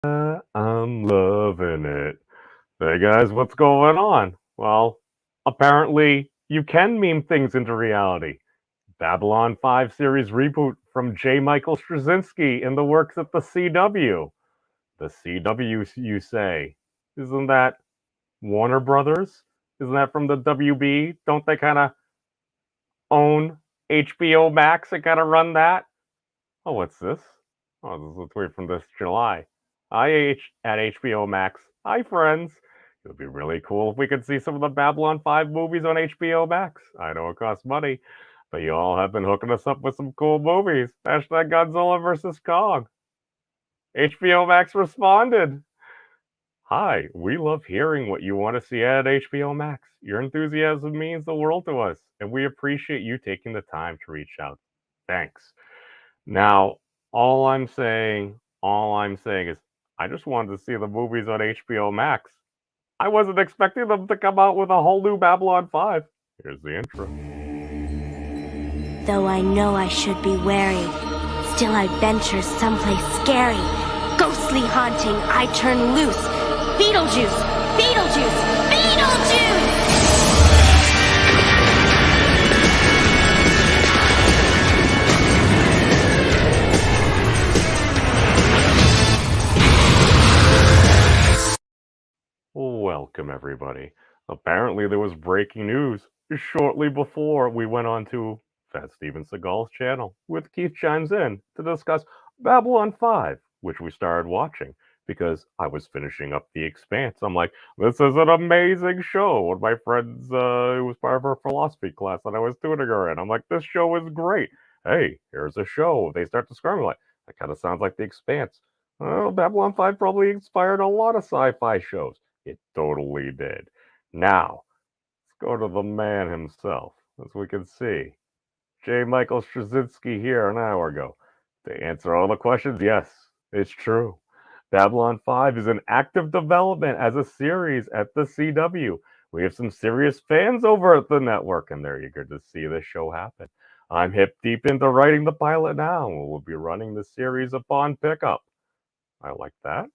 I'm loving it. Hey guys, what's going on? Well, apparently you can meme things into reality. Babylon 5 series reboot from J. Michael Straczynski in the works at the CW. The CW, you say? Isn't that Warner Brothers? Isn't that from the WB? Don't they kind of own HBO Max and kind of run that? Oh, what's this? Oh, this is a tweet from this July. At HBO Max. Hi, friends. It would be really cool if we could see some of the Babylon 5 movies on HBO Max. I know it costs money, but you all have been hooking us up with some cool movies. Hashtag Godzilla vs. Kong. HBO Max responded. Hi, we love hearing what you want to see at HBO Max. Your enthusiasm means the world to us, and we appreciate you taking the time to reach out. Thanks. Now, all I'm saying is I just wanted to see the movies on HBO Max. I wasn't expecting them to come out with a whole new Babylon 5. Here's the intro. Though I know I should be wary, still I venture someplace scary. Ghostly haunting, I turn loose. Beetlejuice! Beetlejuice! Beetlejuice! Welcome, everybody. Apparently, there was breaking news shortly before we went on to Fat Steven Seagal's channel with Keith Chimes In to discuss Babylon 5, which we started watching because I was finishing up The Expanse. I'm like, this is an amazing show. One of my friends, who was part of her philosophy class that I was tutoring her in, I'm like, this show is great. Hey, here's a show. They start describing like, that kind of sounds like The Expanse. Well, Babylon 5 probably inspired a lot of sci-fi shows. It totally did. Now, let's go to the man himself. As we can see, J. Michael Straczynski here an hour ago. To answer all the questions, yes, it's true. Babylon 5 is in active development as a series at the CW. We have some serious fans over at the network, and they're eager to see this show happen. I'm hip deep into writing the pilot now, and we'll be running the series upon pickup. I like that.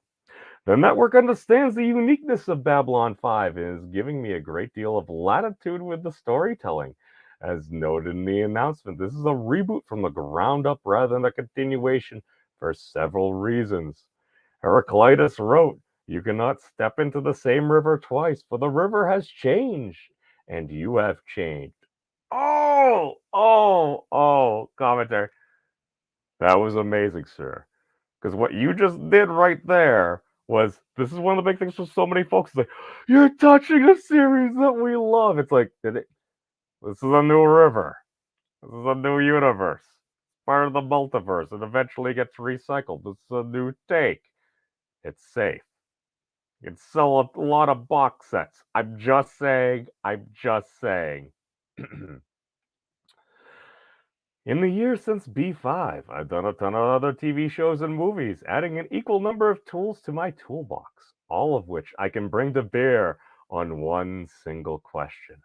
The network understands the uniqueness of Babylon 5 and is giving me a great deal of latitude with the storytelling. As noted in the announcement, this is a reboot from the ground up rather than a continuation for several reasons. Heraclitus wrote, "You cannot step into the same river twice, for the river has changed, and you have changed." Commentary. That was amazing, sir. Because what you just did right there was this is one of the big things for so many folks. It's like, you're touching a series that we love. It's like, this is a new river. This is a new universe. Part of the multiverse. It eventually gets recycled. This is a new take. It's safe. You can sell a lot of box sets. I'm just saying. I'm just saying. In the years since B5, I've done a ton of other TV shows and movies, adding an equal number of tools to my toolbox, all of which I can bring to bear on one single question.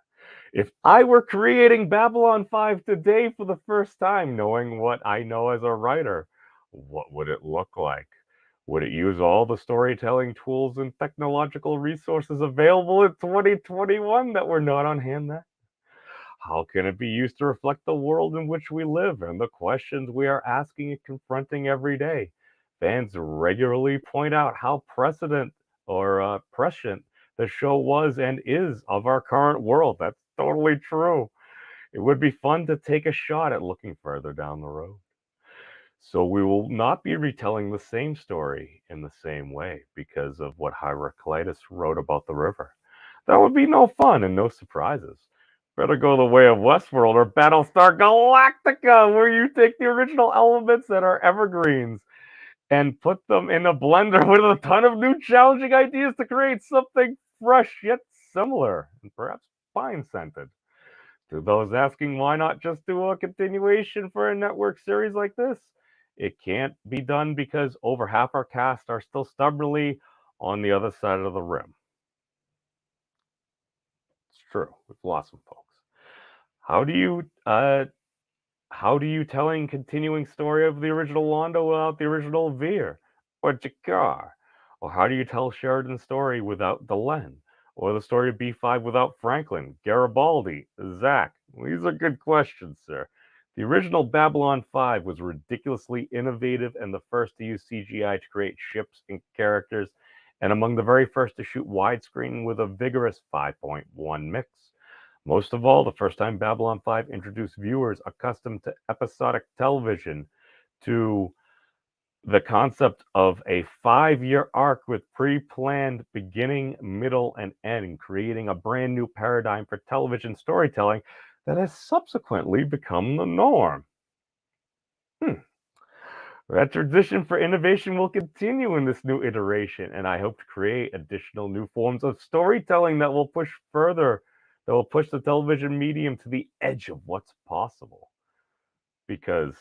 If I were creating Babylon 5 today for the first time, knowing what I know as a writer, what would it look like? Would it use all the storytelling tools and technological resources available in 2021 that were not on hand then? How can it be used to reflect the world in which we live and the questions we are asking and confronting every day? Fans regularly point out how prescient the show was and is of our current world. That's totally true. It would be fun to take a shot at looking further down the road. So we will not be retelling the same story in the same way because of what Heraclitus wrote about the river. That would be no fun and no surprises. Better go the way of Westworld or Battlestar Galactica, where you take the original elements that are evergreens and put them in a blender with a ton of new challenging ideas to create something fresh yet similar and perhaps pine scented. To those asking why not just do a continuation for a network series like this, it can't be done because over half our cast are still stubbornly on the other side of the rim. It's true. We've lost some folks. How do you telling continuing story of the original Londo without the original Veer or Jakar? Or how do you tell Sheridan's story without Delenn? Or the story of B5 without Franklin, Garibaldi, Zack? These are good questions, sir. The original Babylon 5 was ridiculously innovative and the first to use CGI to create ships and characters, and among the very first to shoot widescreen with a vigorous 5.1 mix. Most of all, the first time Babylon 5 introduced viewers accustomed to episodic television to the concept of a 5-year arc with pre-planned beginning, middle, and end, creating a brand new paradigm for television storytelling that has subsequently become the norm. That tradition for innovation will continue in this new iteration, and I hope to create additional new forms of storytelling that will push the television medium to the edge of what's possible. Because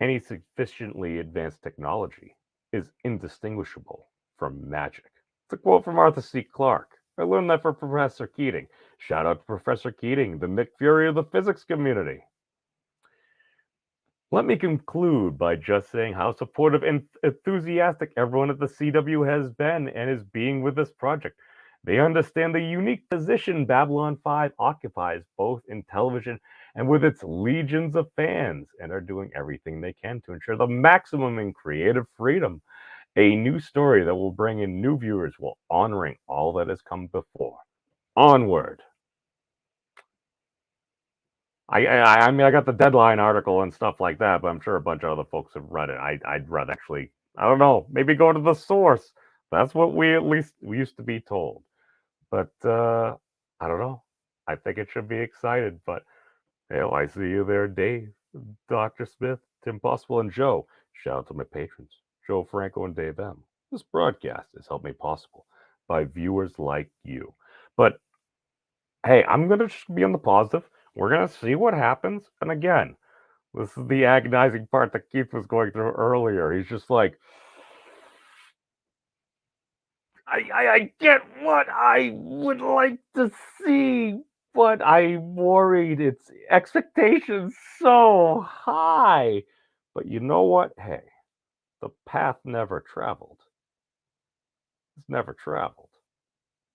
any sufficiently advanced technology is indistinguishable from magic. It's a quote from Arthur C. Clarke. I learned that from Professor Keating. Shout out to Professor Keating, the Nick Fury of the physics community. Let me conclude by just saying how supportive and enthusiastic everyone at the CW has been and is being with this project. They understand the unique position Babylon 5 occupies both in television and with its legions of fans, and are doing everything they can to ensure the maximum in creative freedom. A new story that will bring in new viewers while honoring all that has come before. Onward. I mean, I got the Deadline article and stuff like that, but I'm sure a bunch of other folks have read it. I'd rather actually, I don't know, maybe go to the source. That's what we used to be told. But I don't know. I think it should be excited. But hell, I see you there, Dave, Dr. Smith, Tim Possible, and Joe. Shout out to my patrons, Joe, Franco, and Dave M. This broadcast is helped made possible by viewers like you. But hey, I'm gonna just be on the positive. We're gonna see what happens. And again, this is the agonizing part that Keith was going through earlier. He's just like, I get what I would like to see, but I'm worried its expectations so high. But you know what? Hey, the path never traveled. It's never traveled.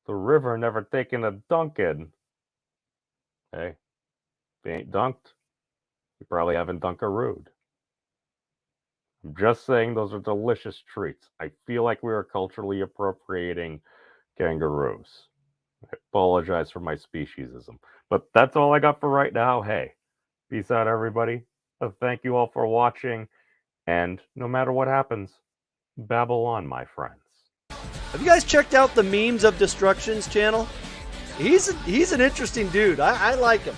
The river never taken a dunk in. Hey, if you ain't dunked, you probably haven't dunkarood. I'm just saying those are delicious treats. I feel like we are culturally appropriating kangaroos. I apologize for my speciesism. But that's all I got for right now. Hey, peace out, everybody. Thank you all for watching. And no matter what happens, babble on, my friends. Have you guys checked out the Memes of Destruction's channel? He's an interesting dude. I like him.